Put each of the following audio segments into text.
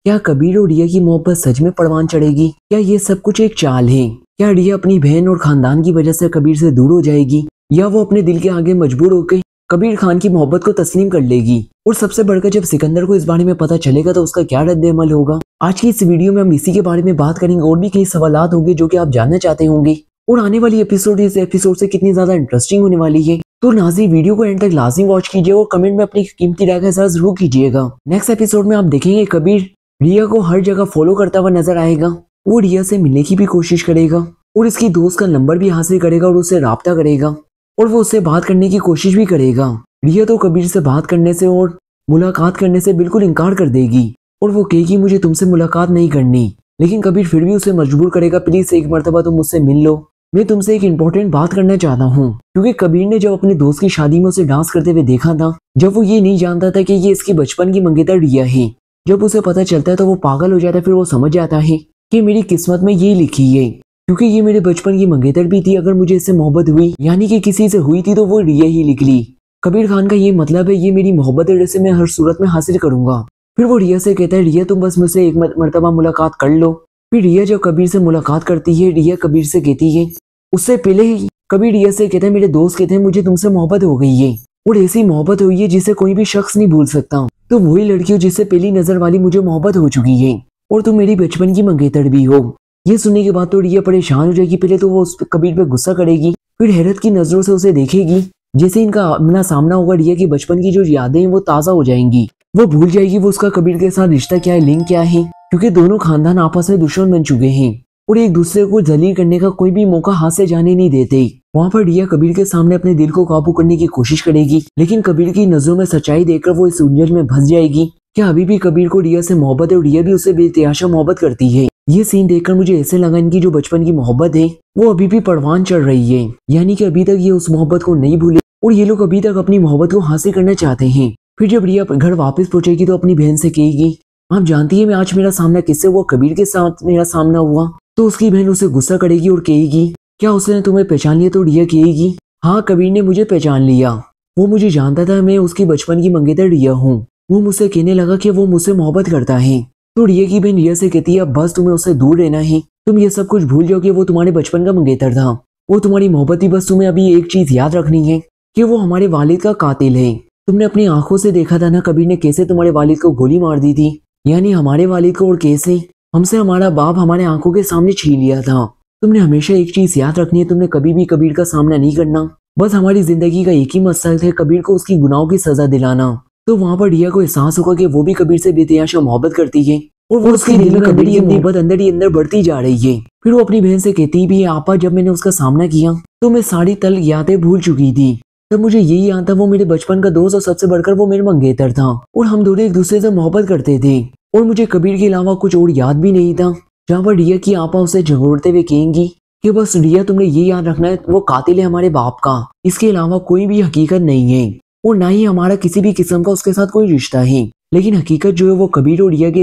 क्या कबीर और रिया की मोहब्बत सच में परवान चढ़ेगी? क्या ये सब कुछ एक चाल है? क्या रिया अपनी बहन और खानदान की वजह से कबीर से दूर हो जाएगी, या वो अपने दिल के आगे मजबूर होकर कबीर खान की मोहब्बत को तस्लीम कर लेगी? और सबसे बढ़कर जब सिकंदर को इस बारे में पता चलेगा तो उसका क्या रद्द-ए-अमल होगा? आज की इस वीडियो में हम इसी के बारे में बात करेंगे और भी कई सवालात होंगे जो कि आप जानना चाहते होंगे। और आने वाली एपिसोड इस एपिसोड से कितनी ज्यादा इंटरेस्टिंग होने वाली है, तो नाज़रीन वीडियो को एंड तक लाजमी वॉच कीजिए और कमेंट में अपनी कीमती राय का इज़हार जरूर कीजिएगा। नेक्स्ट एपिसोड में आप देखेंगे कबीर रिया को हर जगह फॉलो करता हुआ नजर आएगा। वो रिया से मिलने की भी कोशिश करेगा और इसकी दोस्त का नंबर भी हासिल करेगा और उससे राब्ता करेगा और वो उससे बात करने की कोशिश भी करेगा। रिया तो कबीर से बात करने से और मुलाकात करने से बिल्कुल इनकार कर देगी और वो कहेगी मुझे तुमसे मुलाकात नहीं करनी, लेकिन कबीर फिर भी उसे मजबूर करेगा, प्लीज एक मरतबा तुम मुझसे मिल लो, मैं तुमसे एक इम्पोर्टेंट बात करना चाहता हूँ। क्योंकि कबीर ने जब अपने दोस्त की शादी में उसे डांस करते हुए देखा था, जब वो ये नहीं जानता था कि ये इसकी बचपन की मंगेतर रिया है, जब उसे पता चलता है तो वो पागल हो जाता है। फिर वो समझ जाता है कि मेरी किस्मत में ये लिखी है, क्योंकि ये मेरे बचपन की मंगेतर भी थी। अगर मुझे इससे मोहब्बत हुई यानी कि किसी से हुई थी तो वो रिया ही निकली। कबीर खान का ये मतलब है ये मेरी मोहब्बत है जिसे मैं हर सूरत में हासिल करूंगा। फिर वो रिया से कहता है रिया तुम बस मुझसे एक मरतबा मुलाकात कर लो। फिर रिया जब कबीर से मुलाकात करती है, रिया कबीर से कहती है, उससे पहले ही कबीर रिया से कहता है मेरे दोस्त कहते हैं मुझे तुमसे मोहब्बत हो गई है और ऐसी मोहब्बत हुई है जिसे कोई भी शख्स नहीं भूल सकता। तो वही लड़की हो जिससे पहली नजर वाली मुझे मोहब्बत हो चुकी है और तुम मेरी बचपन की मंगेतर भी हो। ये सुनने के बाद तो रिया परेशान हो जाएगी। पहले तो वो उस कबीर पे गुस्सा करेगी, फिर हैरत की नजरों से उसे देखेगी। जैसे इनका आमना सामना होगा, रिया की बचपन की जो यादें हैं वो ताजा हो जाएंगी। वो भूल जाएगी वो उसका कबीर के साथ रिश्ता क्या है, लिंक क्या है, क्योंकि दोनों खानदान आपस में दुश्मन बन चुके हैं और एक दूसरे को जलील करने का कोई भी मौका हाथ से जाने नहीं देते। वहाँ पर रिया कबीर के सामने अपने दिल को काबू करने की कोशिश करेगी, लेकिन कबीर की नजरों में सच्चाई देखकर वो इस उलझन में फंस जाएगी। क्या अभी भी कबीर को रिया से मोहब्बत है और रिया भी उससे बेतहाशा मोहब्बत करती है? ये सीन देखकर मुझे ऐसे लगा इनकी जो बचपन की मोहब्बत है वो अभी भी परवान चढ़ रही है, यानी कि अभी तक ये उस मोहब्बत को नहीं भूले और ये लोग अभी तक अपनी मोहब्बत को हासिल करना चाहते हैं। फिर जब रिया घर वापस पहुंचेगी तो अपनी बहन से कहेगी आप जानती है मैं आज मेरा सामना किससे हुआ? कबीर के साथ मेरा सामना हुआ। तो उसकी बहन उसे गुस्सा करेगी और कहेगी क्या उसने तुम्हें पहचान लिया? तो रिया कहेगी हाँ कबीर ने मुझे पहचान लिया, वो मुझे जानता था, मैं उसकी बचपन की मंगेतर रिया हूँ। वो मुझसे कहने लगा कि वो मुझसे मोहब्बत करता है। तो रिया की बहन रिया से कहती है अब बस तुम्हें उससे दूर रहना है, तुम ये सब कुछ भूल जाओ कि वो तुम्हारे बचपन का मंगेतर था, वो तुम्हारी मोहब्बत थी। बस तुम्हें अभी एक चीज याद रखनी है कि वो हमारे वालिद का कातिल है। तुमने अपनी आंखों से देखा था ना कबीर ने कैसे तुम्हारे वालिद को गोली मार दी थी, यानी हमारे वालिद को, और कैसे हमसे हमारा बाप हमारे आंखों के सामने छीन लिया था। तुमने हमेशा एक चीज याद रखनी है, तुमने कभी भी कबीर का सामना नहीं करना। बस हमारी जिंदगी का एक ही मकसद है, कबीर को उसकी गुनाहों की सजा दिलाना। तो वहाँ पर रिया को एहसास होगा कि वो भी कबीर से बेतहाशा मोहब्बत करती है और वो उसके दिल में कबीर की मोहब्बत अंदर ही अंदर बढ़ती जा रही है। फिर वो अपनी बहन से कहती भी है आपा जब मैंने उसका सामना किया तो मैं सारी तल यादें भूल चुकी थी, तब मुझे यही याद था वो मेरे बचपन का दोस्त और सबसे बढ़कर वो मेरे मंगेतर था और हम दोनों एक दूसरे से मोहब्बत करते थे और मुझे कबीर के अलावा कुछ और याद भी नहीं था। जहाँ पर रिया की आपा उसे झगड़ते हुए कहेंगी कि बस रिया तुमने ये याद रखना है वो कातिल है हमारे बाप का, इसके अलावा कोई भी हकीकत नहीं है और ना ही हमारा किसी भी किस्म का उसके साथ कोई रिश्ता है। लेकिन हकीकत जो है वो कबीर और रिया के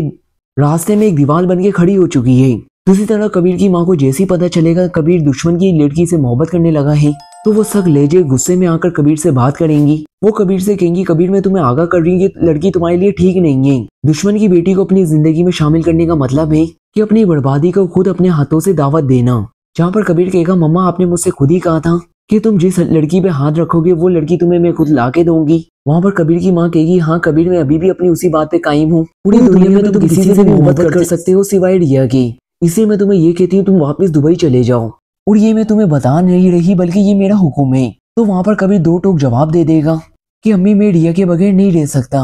रास्ते में एक दीवार बन के खड़ी हो चुकी है। दूसरी तरह कबीर की माँ को जैसे ही पता चलेगा कबीर दुश्मन की लड़की से मोहब्बत करने लगा है तो वो सख्त लहजे गुस्से में आकर कबीर से बात करेंगी। वो कबीर से कहेंगी कबीर मैं तुम्हें आगाह कर रही हूँ कि लड़की तुम्हारे लिए ठीक नहीं है। दुश्मन की बेटी को अपनी जिंदगी में शामिल करने का मतलब है कि अपनी बर्बादी को खुद अपने हाथों से दावत देना। जहाँ पर कबीर कहेगा मम्मा आपने मुझसे खुद ही कहा था कि तुम जिस लड़की पे हाथ रखोगे वो लड़की तुम्हें मैं खुद ला के दूंगी। वहाँ पर कबीर की माँ कहेगी हाँ कबीर मैं अभी भी अपनी उसी बात पे कायम हूँ, पूरी दुनिया में तुम किसी से भी मोहब्बत कर सकते हो सिवाय रिया के, इसलिए मैं तुम्हें ये कहती हूँ तुम वापस दुबई चले जाओ और ये मैं तुम्हें बता नहीं रही बल्कि ये मेरा हुक्म है। तो वहाँ पर कबीर दो टोक जवाब दे देगा कि अम्मी मैं रिया के बगैर नहीं रह सकता,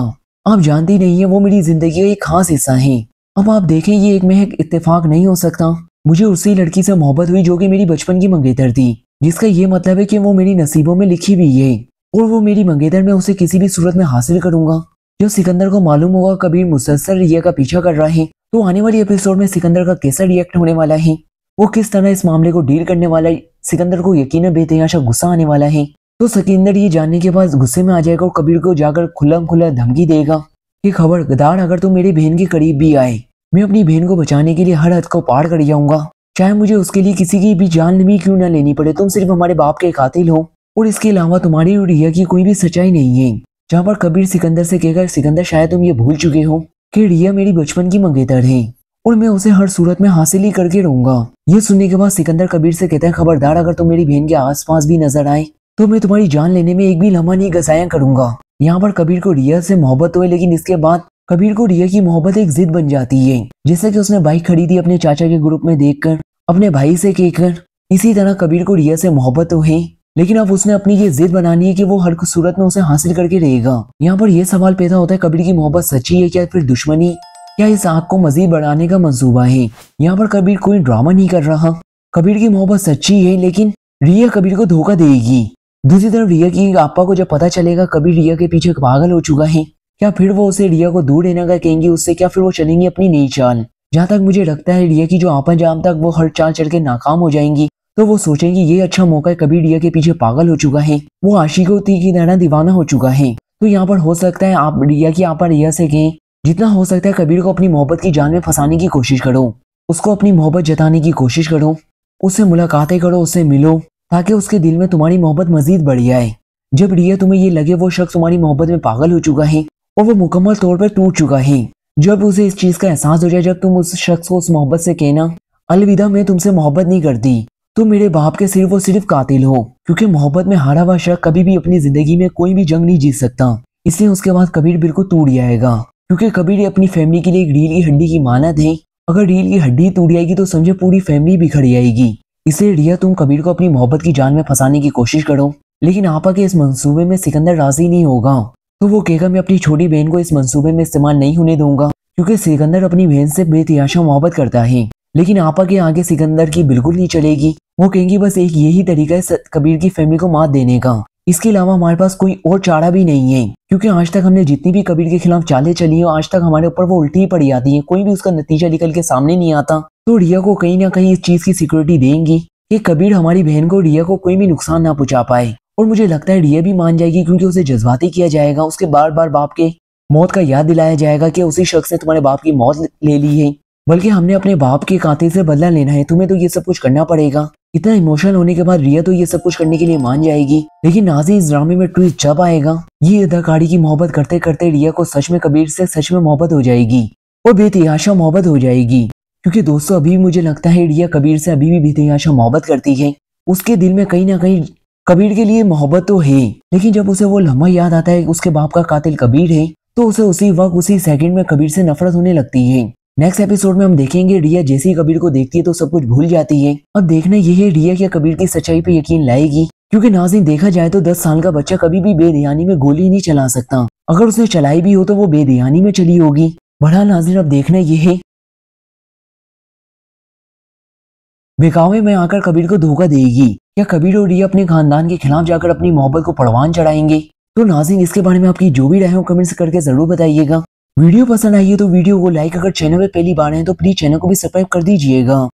आप जानती नहीं है वो मेरी जिंदगी का एक खास हिस्सा है। अब आप देखें ये एक महज इत्तेफाक नहीं हो सकता, मुझे उसी लड़की से मोहब्बत हुई जो कि मेरी बचपन की मंगेतर थी, जिसका ये मतलब है कि वो मेरी नसीबों में लिखी हुई है और वो मेरी मंगेतर में उसे किसी भी सूरत में हासिल करूंगा। जो सिकंदर को मालूम होगा कबीर मुसलसल रिया का पीछा कर रहा है तो आने वाली एपिसोड में सिकंदर का कैसा रिएक्ट होने वाला है, वो किस तरह इस मामले को डील करने वाला है, सिकंदर को यकीनन बेतहाशा गुस्सा आने वाला है। तो सिकंदर ये जानने के बाद गुस्से में आ जाएगा और कबीर को जाकर खुला धमकी देगा कि खबरदार अगर तुम मेरी बहन के करीब भी आए मैं अपनी बहन को बचाने के लिए हर हद को पार कर जाऊंगा, चाहे मुझे उसके लिए किसी की भी जान भी क्यों ना लेनी पड़े। तुम सिर्फ हमारे बाप के कातिल हो और इसके अलावा तुम्हारी और रिया की कोई भी सच्चाई नहीं है। जहाँ पर कबीर सिकंदर से कहेगा सिकंदर शायद तुम ये भूल चुके हो कि रिया मेरी बचपन की मंगेतर है और मैं उसे हर सूरत में हासिल ही करके रहूंगा। ये सुनने के बाद सिकंदर कबीर से कहता है, खबरदार अगर तुम मेरी बहन के आसपास भी नजर आए तो मैं तुम्हारी जान लेने में एक भी लम्हा नहीं गसाया करूंगा। यहाँ पर कबीर को रिया से मोहब्बत तो है, लेकिन इसके बाद कबीर को रिया की मोहब्बत एक जिद बन जाती है। जैसे कि उसने बाइक खरीदी अपने चाचा के ग्रुप में देखकर, अपने भाई से कहकर, इसी तरह कबीर को रिया से मोहब्बत तो है, लेकिन अब उसने अपनी ये जिद बनानी है कि वो हर सूरत में उसे हासिल करके रहेगा। यहाँ पर यह सवाल पैदा होता है, कबीर की मोहब्बत सच्ची है क्या फिर दुश्मनी, क्या इस आग को मजीद बढ़ाने का मंसूबा है। यहाँ पर कबीर कोई ड्रामा नहीं कर रहा, कबीर की मोहब्बत सच्ची है, लेकिन रिया कबीर को धोखा देगी। दूसरी तरफ रिया की आपा को जब पता चलेगा कबीर रिया के पीछे पागल हो चुका है, क्या फिर वो उसे रिया को दूर रहने का कहेंगी उससे, क्या फिर वो चलेंगी अपनी नई चाल। जहाँ तक मुझे लगता है रिया की जो आपा जहाँ तक वो हर चाल चढ़ के नाकाम हो जाएंगी तो वो सोचेंगी ये अच्छा मौका है, कबीर रिया के पीछे पागल हो चुका है, वो आशिकों की तरह दीवाना हो चुका है। तो यहाँ पर हो सकता है आप रिया की आपा रिया से कहें, जितना हो सकता है कबीर को अपनी मोहब्बत की जान में फंसाने की कोशिश करो, उसको अपनी मोहब्बत जताने की कोशिश करो, उससे मुलाकातें करो, उससे मिलो, ताकि उसके दिल में तुम्हारी मोहब्बत मजीद बढ़ जाए। जब रिया तुम्हें ये लगे वो शख्स तुम्हारी मोहब्बत में पागल हो चुका है और वो मुकम्मल तौर पर टूट चुका है, जब उसे इस चीज का एहसास हो जाए, जब तुम उस शख्स को उस मोहब्बत से कहना, अलविदा मैं तुमसे मोहब्बत नहीं करती, तुम मेरे बाप के सिर्फ और सिर्फ कातिल हो। क्योंकि मोहब्बत में हारा हुआ शख्स कभी भी अपनी जिंदगी में कोई भी जंग नहीं जीत सकता। इसलिए उसके बाद कबीर बिल्कुल टूट जाएगा, क्योंकि कबीर अपनी फैमिली के लिए एक रील की हड्डी की मानत है। अगर रील की हड्डी टूट जाएगी तो समझे पूरी फैमिली बिखर जाएगी। इसलिए रिया तुम कबीर को अपनी मोहब्बत की जान में फंसाने की कोशिश करो, लेकिन आपा के इस मंसूबे में सिकंदर राजी नहीं होगा। तो वो कहेगा मैं अपनी छोटी बहन को इस मंसूबे में इस्तेमाल नहीं होने दूंगा, क्योंकि सिकंदर अपनी बहन से बेतहाशा मोहब्बत करता है। लेकिन आपा के आगे सिकंदर की बिल्कुल नहीं चलेगी। वो कहेंगी बस एक यही तरीका है कबीर की फैमिली को मात देने का, इसके अलावा हमारे पास कोई और चारा भी नहीं है। क्योंकि आज तक हमने जितनी भी कबीर के खिलाफ चालें चली है आज तक हमारे ऊपर वो उल्टी ही पड़ी आती है, कोई भी उसका नतीजा निकल के सामने नहीं आता। तो रिया को कहीं ना कहीं इस चीज की सिक्योरिटी देंगी कि कबीर हमारी बहन को, रिया को कोई भी नुकसान ना पहुंचा पाए। और मुझे लगता है रिया भी मान जाएगी, क्योंकि उसे जज्बाती किया जाएगा, उसके बार बार बाप के मौत का याद दिलाया जाएगा कि उसी शख्स ने तुम्हारे बाप की मौत ले ली है, बल्कि हमने अपने बाप के कातिल से बदला लेना है, तुम्हें तो ये सब कुछ करना पड़ेगा। इतना इमोशनल होने के बाद रिया तो ये सब कुछ करने के लिए मान जाएगी। लेकिन नाज़रीन इस ड्रामे में ट्विस्ट जब आएगा, ये अदाकारी की मोहब्बत करते करते रिया को सच में कबीर से सच में मोहब्बत हो जाएगी और बेतहाशा मोहब्बत हो जाएगी। क्योंकि दोस्तों अभी भी मुझे लगता है रिया कबीर से अभी भी बेतहाशा मोहब्बत करती है। उसके दिल में कहीं ना कहीं कबीर के लिए मोहब्बत तो है, लेकिन जब उसे वो लम्हा याद आता है उसके बाप का कातिल कबीर है तो उसे उसी वक्त उसी सेकंड में कबीर से नफरत होने लगती है। नेक्स्ट एपिसोड में हम देखेंगे रिया जैसे ही कबीर को देखती है तो सब कुछ भूल जाती है। अब देखना यह है रिया क्या कबीर की सच्चाई पे यकीन लाएगी, क्योंकि नाज़रीन देखा जाए तो 10 साल का बच्चा कभी भी बेध्यानी में गोली नहीं चला सकता। अगर उसने चलाई भी हो तो वो बेध्यानी में चली होगी। बड़ा नाज़रीन अब देखना यह है बेकावे में आकर कबीर को धोखा देगी या कबीर और रिया अपने खानदान के खिलाफ जाकर अपनी मोहब्बत को परवान चढ़ाएंगे। तो नाज़रीन इसके बारे में आपकी जो भी राय हो कमेंट्स करके जरूर बताइएगा। वीडियो पसंद आई है तो वीडियो को लाइक, अगर चैनल पे पहली बार है तो प्लीज चैनल को भी सब्सक्राइब कर दीजिएगा।